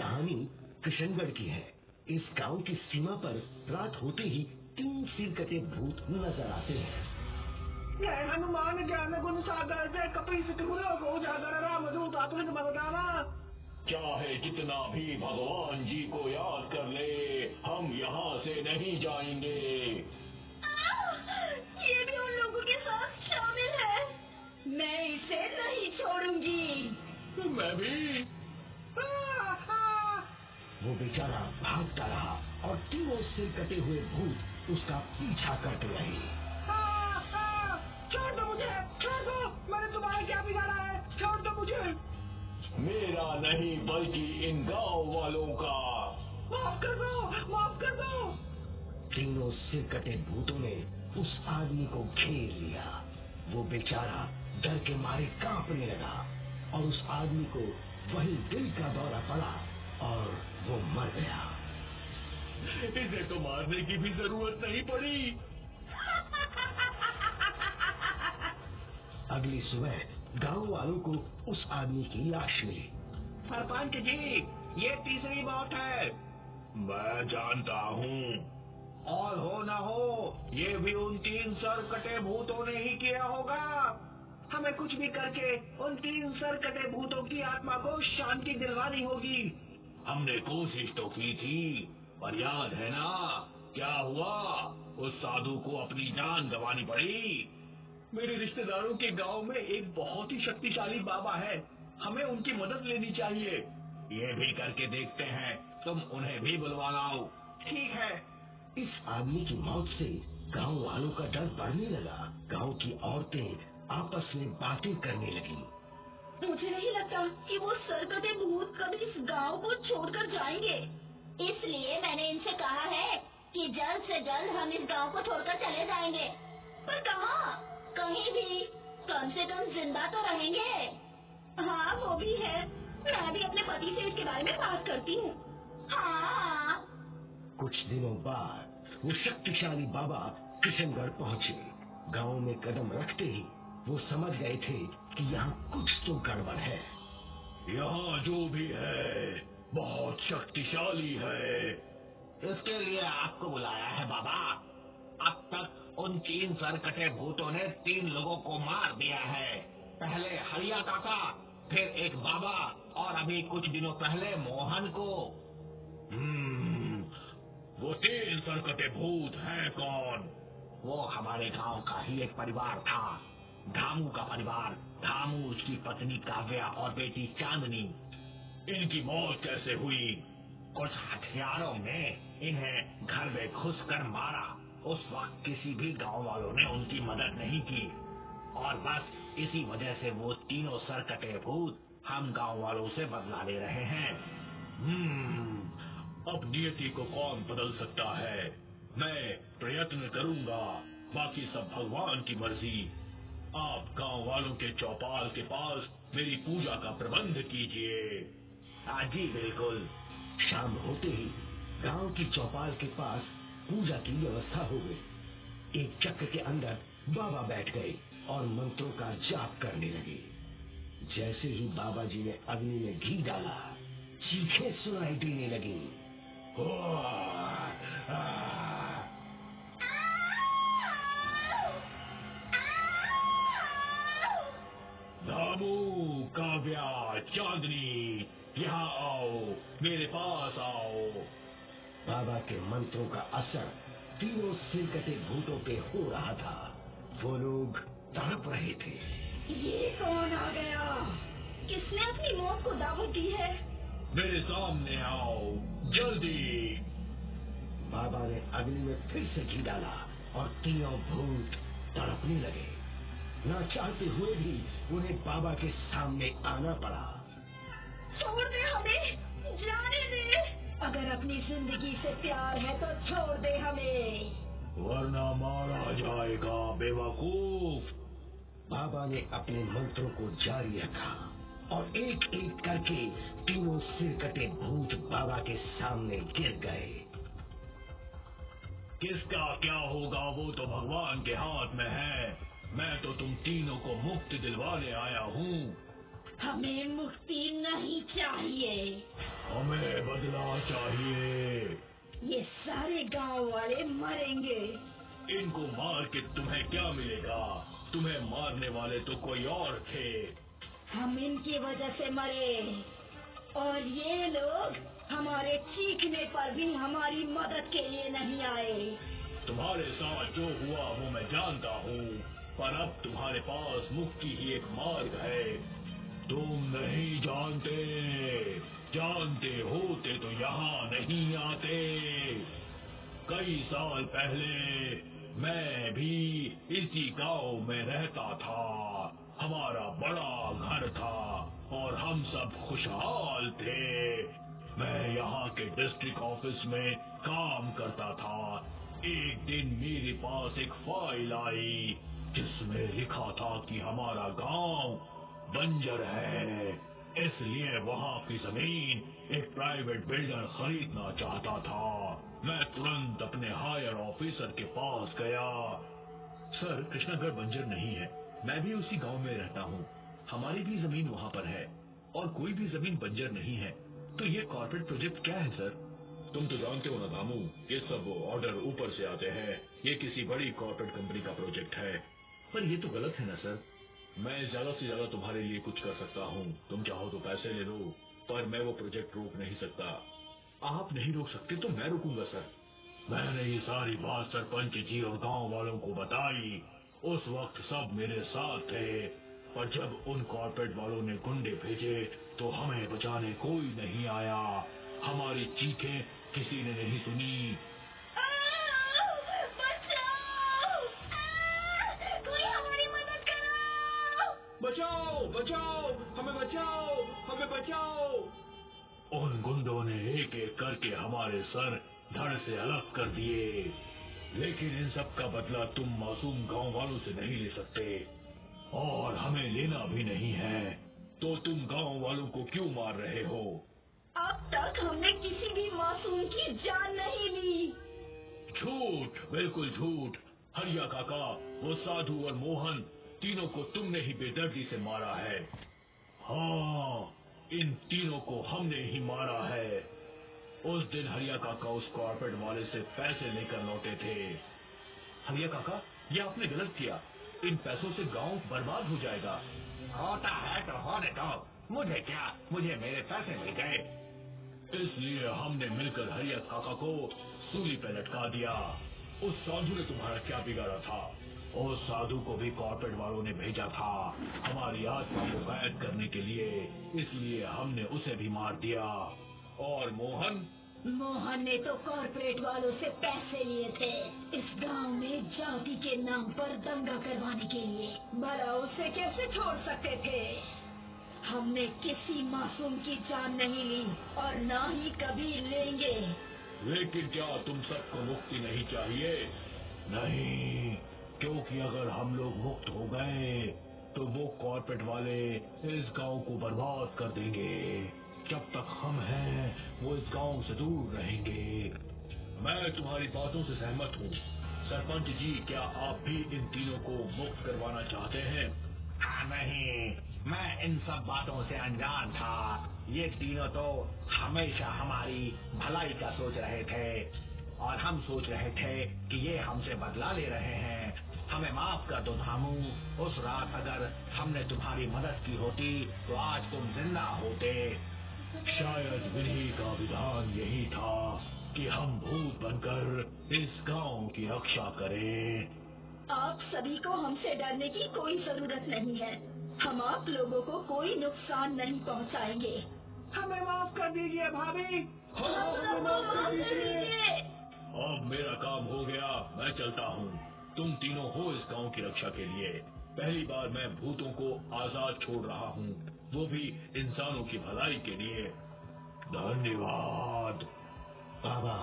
कहानी किशनगढ़ की है। इस गांव की सीमा पर रात होते ही 3 सिर कटे भूत नजर आते हैं। जय हनुमान ज्ञान गुण सागर, जय कपीस तिहुर को उजागर, रामदूत अतुलित बल धामा। चाहे कितना भी भगवान जी को याद कर ले, हम यहाँ से नहीं जाएंगे। ये भी उन लोगों के साथ शामिल है। मैं इसे नहीं छोड़ूंगी। मैं भी। वो बेचारा भागता रहा और 3 सिर कटे हुए भूत उसका पीछा करते रहे। छोड़ दो मुझे, छोड़ दो, मैंने तुम्हारा क्या बिगाड़ा है, छोड़ दो मुझे। मेरा नहीं बल्कि इन गांव वालों का। माफ कर दो, माफ कर दो। 3 सिर कटे भूतों ने उस आदमी को घेर लिया। वो बेचारा डर के मारे कांपने लगा और उस आदमी को वही दिल का दौरा पड़ा और वो मर गया। इसे तो मारने की भी जरूरत नहीं पड़ी। अगली सुबह गांव वालों को उस आदमी की लाश मिली। सरपंच जी, ये तीसरी मौत है। मैं जानता हूँ। और हो ना हो, ये भी उन 3 सर कटे भूतों ने ही किया होगा। हमें कुछ भी करके उन 3 सर कटे भूतों की आत्मा को शांति दिलवानी होगी। हमने कोशिश तो की थी, पर याद है ना क्या हुआ? उस साधु को अपनी जान गंवानी पड़ी। मेरे रिश्तेदारों के गांव में एक बहुत ही शक्तिशाली बाबा है, हमें उनकी मदद लेनी चाहिए। ये भी करके देखते हैं, तुम उन्हें भी बुलवा लाओ। ठीक है। इस आदमी की मौत से गांव वालों का डर बढ़ने लगा। गांव की औरतें आपस में बातें करने लगी। मुझे नहीं लगता कि वो सरकते भूत कभी इस गांव को छोड़कर जाएंगे। इसलिए मैंने इनसे कहा है कि जल्द से जल्द हम इस गांव को छोड़कर चले जाएंगे। पर कहाँ? कहीं भी। कम से कम जिंदा तो रहेंगे। हाँ, वो भी है। मैं भी अपने पति से इसके बारे में बात करती हूँ। हाँ। कुछ दिनों बाद वो शक्तिशाली बाबा किशनगढ़ पहुँचे। गांव में कदम रखते ही वो समझ गए थे कि यहाँ कुछ तो गड़बड़ है। यहाँ जो भी है बहुत शक्तिशाली है। इसके लिए आपको बुलाया है बाबा। अब तक उन 3 सर कटे भूतों ने 3 लोगों को मार दिया है। पहले हरिया काका, फिर एक बाबा और अभी कुछ दिनों पहले मोहन को। वो 3 सरकटे भूत हैं कौन? वो हमारे गांव का ही एक परिवार था, धामू का परिवार। धामू, उसकी पत्नी काव्या और बेटी चांदनी। इनकी मौत कैसे हुई? कुछ हथियारों ने इन्हें घर में घुसकर मारा। उस वक्त किसी भी गांव वालों ने उनकी मदद नहीं की और बस इसी वजह से वो 3 सरकटे भूत हम गांव वालों से बदला ले रहे हैं। अब नियति को कौन बदल सकता है? मैं प्रयत्न करूंगा, बाकी सब भगवान की मर्जी। आप गांव वालों के चौपाल के पास मेरी पूजा का प्रबंध कीजिए। हाँ जी, बिल्कुल। शाम होते ही गांव की चौपाल के पास पूजा की व्यवस्था हो गई। एक चक्र के अंदर बाबा बैठ गए और मंत्रों का जाप करने लगे। जैसे ही बाबा जी ने अग्नि में घी डाला, चीखें सुनाई देने लगी। धामू, काव्या, चांदनी, यहाँ आओ, मेरे पास आओ। बाबा के मंत्रों का असर 3 सिर कटे भूतों पे हो रहा था। वो लोग तड़प रहे थे। ये कौन आ गया? किसने अपनी मौत को दावत दी है? मेरे सामने आओ, जल्दी। बाबा ने अग्नि में फिर से घी डाला और 3 भूत तड़पने लगे। ना चाहते हुए भी उन्हें बाबा के सामने आना पड़ा। छोड़ दे हमें, जाने दे। अगर अपनी जिंदगी से प्यार है तो छोड़ दे हमें, वरना मारा जाएगा बेवकूफ। बाबा ने अपने मंत्रों को जारी रखा और एक एक करके 3 सिर कटे भूत बाबा के सामने गिर गए। किसका क्या होगा वो तो भगवान के हाथ में है। मैं तो तुम तीनों को मुक्ति दिलवाने आया हूँ। हमें मुक्ति नहीं चाहिए, हमें बदला चाहिए। ये सारे गांव वाले मरेंगे। इनको मार के तुम्हें क्या मिलेगा? तुम्हें मारने वाले तो कोई और थे। हम इनकी वजह से मरे और ये लोग हमारे चीखने पर भी हमारी मदद के लिए नहीं आए। तुम्हारे साथ जो हुआ वो मैं जानता हूँ, पर अब तुम्हारे पास मुक्ति ही एक मार्ग है। तुम नहीं जानते, जानते होते तो यहाँ नहीं आते। कई साल पहले मैं भी इसी गांव में रहता था। हमारा बड़ा घर था और हम सब खुशहाल थे। मैं यहाँ के डिस्ट्रिक्ट ऑफिस में काम करता था। एक दिन मेरे पास एक फाइल आई जिसमें लिखा था कि हमारा गांव बंजर है, इसलिए वहाँ की जमीन एक प्राइवेट बिल्डर खरीदना चाहता था। मैं तुरंत अपने हायर ऑफिसर के पास गया। सर, कृष्णागढ़ बंजर नहीं है। मैं भी उसी गांव में रहता हूँ। हमारी भी जमीन वहाँ पर है और कोई भी जमीन बंजर नहीं है। तो ये कॉर्पोरेट प्रोजेक्ट क्या है सर? तुम तो जानते हो ना दामू, ये सब ऑर्डर ऊपर से आते हैं। ये किसी बड़ी कॉर्पोरेट कंपनी का प्रोजेक्ट है। पर ये तो गलत है ना सर? मैं ज्यादा से ज्यादा तुम्हारे लिए कुछ कर सकता हूँ। तुम चाहो तो पैसे ले लो, पर मैं वो प्रोजेक्ट रोक नहीं सकता। आप नहीं रोक सकते तो मैं रोकूंगा सर। मैंने ये सारी बात सरपंच जी और गांव वालों को बताई। उस वक्त सब मेरे साथ थे, पर जब उन कॉर्पोरेट वालों ने गुंडे भेजे तो हमें बचाने कोई नहीं आया। हमारी चीखें किसी ने नहीं सुनी। बचाओ! कोई हमारी मदद करो! बचाओ, बचाओ, हमें बचाओ, हमें बचाओ। उन गुंडों ने एक एक करके हमारे सर धड़ से अलग कर दिए, लेकिन इन सब का बदला तुम मासूम गांव वालों से नहीं ले सकते और हमें लेना भी नहीं है। तो तुम गांव वालों को क्यों मार रहे हो? अब तक हमने किसी भी मासूम की जान नहीं ली। झूठ, बिल्कुल झूठ। हरिया काका, वो साधु और मोहन, तीनों को तुमने ही बेदर्दी से मारा है। हाँ, इन तीनों को हमने ही मारा है। उस दिन हरिया काका उस कॉर्पोरेट वाले से पैसे लेकर लौटे थे। हरिया काका, ये आपने गलत किया। इन पैसों से गांव बर्बाद हो जाएगा। होता है तो होने दो, मुझे क्या, मुझे मेरे पैसे मिल गए। इसलिए हमने मिलकर हरिया काका को सूली पे लटका दिया। उस साधु ने तुम्हारा क्या बिगाड़ा था? उस साधु को भी कॉर्पोरेट वालों ने भेजा था हमारी आत्मा को कैद करने के लिए, इसलिए हमने उसे भी मार दिया। और मोहन ने तो कॉर्पोरेट वालों से पैसे लिए थे इस गांव में जाति के नाम पर दंगा करवाने के लिए। भला उसे कैसे छोड़ सकते थे? हमने किसी मासूम की जान नहीं ली और ना ही कभी लेंगे। लेकिन क्या तुम सबको मुक्ति नहीं चाहिए? नहीं, क्योंकि अगर हम लोग मुक्त हो गए तो वो कॉर्पोरेट वाले इस गांव को बर्बाद कर देंगे। जब तक हम हैं वो इस गांव से दूर रहेंगे। मैं तुम्हारी बातों से सहमत हूँ। सरपंच जी, क्या आप भी इन तीनों को मुक्त करवाना चाहते हैं? हाँ, नहीं, मैं इन सब बातों से अनजान था। ये तीनों तो हमेशा हमारी भलाई का सोच रहे थे और हम सोच रहे थे कि ये हमसे बदला ले रहे हैं। हमें माफ कर दो धामू। उस रात अगर हमने तुम्हारी मदद की होती तो आज तुम जिंदा होते। शायद विधि का विधान यही था कि हम भूत बनकर इस गांव की रक्षा करें। आप सभी को हमसे डरने की कोई जरूरत नहीं है। हम आप लोगों को कोई नुकसान नहीं पहुंचाएंगे। हमें माफ कर दीजिए भाभी। हम सबको माफ कर दीजिए। अब मेरा काम हो गया, मैं चलता हूँ। तुम तीनों हो इस गांव की रक्षा के लिए। पहली बार मैं भूतों को आजाद छोड़ रहा हूँ, वो भी इंसानों की भलाई के लिए। धन्यवाद। बाबा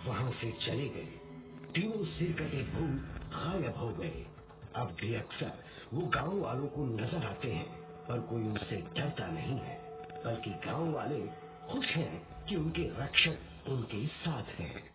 वहाँ से चले गए। तीनों सिरकटे भूत गायब हो गए। अब भी अक्सर वो गांव वालों को नजर आते हैं, पर कोई उनसे डरता नहीं है, बल्कि गांव वाले खुश हैं कि उनके रक्षक उनके साथ हैं।